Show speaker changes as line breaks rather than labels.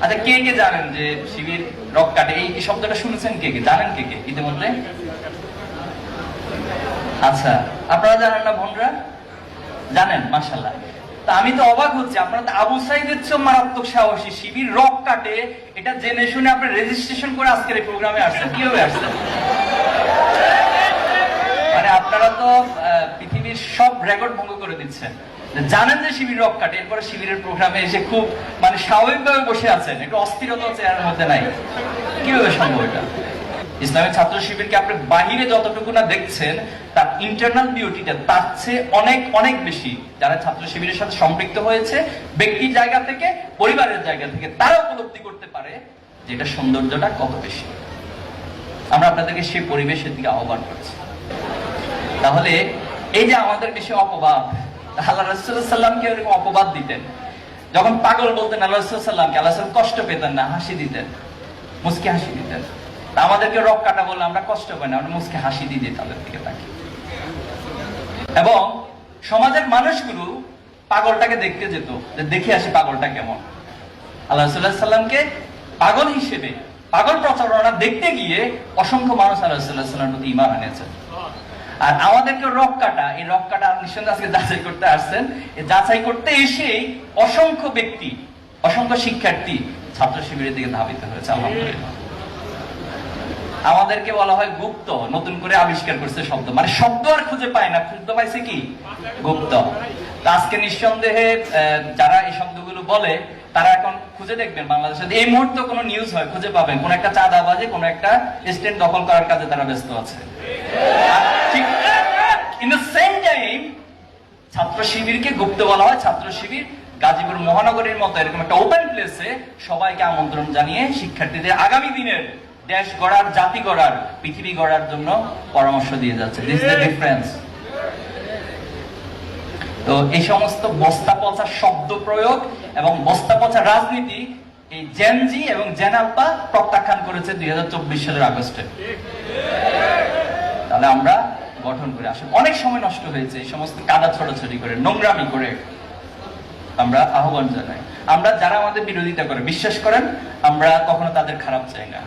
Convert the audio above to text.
আচ্ছা, কে কে জানেন যে শিবির রক কাটে? এই শব্দটা শুনেছেন? কে কে জানেন? কে কে ইতিমধ্যে? আচ্ছা, আপনারা জানেন না বোনরা? জানেন, মাশাআল্লাহ। তা আমি তো অবাক হচ্ছি, আপনারা তো আবু সাইদের চেয়ে মারাত্মক সাহসী। শিবির রক কাটে এটা জেনে শুনে আপনি রেজিস্ট্রেশন করে আজকের এই প্রোগ্রামে আসছেন। কিভাবে আসছেন? মানে আপনারা তো পৃথিবীর সব রেকর্ড ভঙ্গ করে দিচ্ছেন। জানেন যে শিবির রক কাটে, এরপরে শিবিরের প্রোগ্রামে এসে খুব মানে স্বাভাবিকভাবে বসে আছেন, একটু অস্থিরতা চেহারার মধ্যে নাই। কিভাবে সম্ভব এটা? ইসলামিক ছাত্র শিবিরকে আপনি বাহিরে যতটুকু না দেখছেন, তার ইন্টারনাল বিউটিটা তার চেয়ে অনেক অনেক বেশি। যারা ছাত্র শিবিরের সাথে সম্পৃক্ত হয়েছে ব্যক্তির জায়গা থেকে, পরিবারের জায়গা থেকে, তারা উপলব্ধি করতে পারে যে এটা সৌন্দর্যটা কত বেশি। আমরা আপনাদেরকে সেই পরিবেশের দিকে আহ্বান করছি। তাহলে এই যে আমাদের বেশি অপবাদ, আল্লাহ রাসূলুল্লাহ সাল্লামকে এরকম অপবাদ দিতেন, যখন পাগল বলতেন আল্লাহ রাসূলুল্লাহ সাল্লামকে, আল্লাহ রাসূল কষ্ট পেতেন না, হাসি দিতেন, মুচকি হাসি দিতেন। আমাদেরকে রক কাটা বললে আমরা কষ্ট পাই না, আমরা মুচকি হাসি দিয়ে তাদের দিকে তাকি। এবং সমাজের মানুষগুলো পাগলটাকে দেখতে যেত, যে দেখে আসি পাগলটা কেমন। আল্লাহ রাসূলুল্লাহ সাল্লামকে পাগল হিসেবে, পাগল প্রচারণা দেখতে গিয়ে অসংখ্য মানুষ আল্লাহ রাসূলুল্লাহ সাল্লামের প্রতি ঈমান এনেছে। আর আমাদেরকে রক কাটা, এই রক কাটা নিঃসন্দেহে আজকে যাচাই করতে আসছেন। এই যাচাই করতে এসেই অসংখ্য ব্যক্তি, অসংখ্য শিক্ষার্থী ছাত্র শিবিরের দিকে ধাবিত হয়েছে। আলহামদুলিল্লাহ। আমাদেরকে বলা হয় গুপ্ত, নতুন করে আবিষ্কার করছে শব্দ, মানে শব্দ আর খুঁজে পায় না, খুঁজতে পাইছে কি? গুপ্ত। তো আজকে নিঃসন্দেহে যারা এই শব্দগুলো বলে তারা এখন খুঁজে দেখবেন বাংলাদেশে এই মুহূর্তে কোনো নিউজ হয়, খুঁজে পাবেন কোন একটা চাঁদাবাজি, কোন একটা স্ট্যান্ড দখল করার কাজে তারা ব্যস্ত আছে। ইন দ্য সেম টাইম ছাত্র শিবিরকে গুপ্ত বলা হয়। ছাত্র শিবির গাজীপুর মহানগরীর মতো এরকম একটা ওপেন প্লেসে সবাইকে আমন্ত্রণ জানিয়ে শিক্ষার্থীদের আগামী দিনের দেশ গড়ার, জাতি গড়ার, পৃথিবী গড়ার জন্য পরামর্শ দিয়ে যাচ্ছে। This is the difference. তো এই সমস্ত বস্তা পচা শব্দ প্রয়োগ এবং বস্তা পচা রাজনীতি এই জেনজি এবং জেন আলফা প্রত্যাখ্যান করেছে 2024 সালের আগস্টে। তাহলে আমরা গঠন করে আসলে অনেক সময় নষ্ট হয়েছে এই সমস্ত কাদা ছড়াছড়ি করে, নোংরামি করে। আমরা আহ্বান জানাই, আমরা যারা আমাদের বিরোধিতা করে, বিশ্বাস করেন আমরা কখনো তাদের খারাপ চাই না।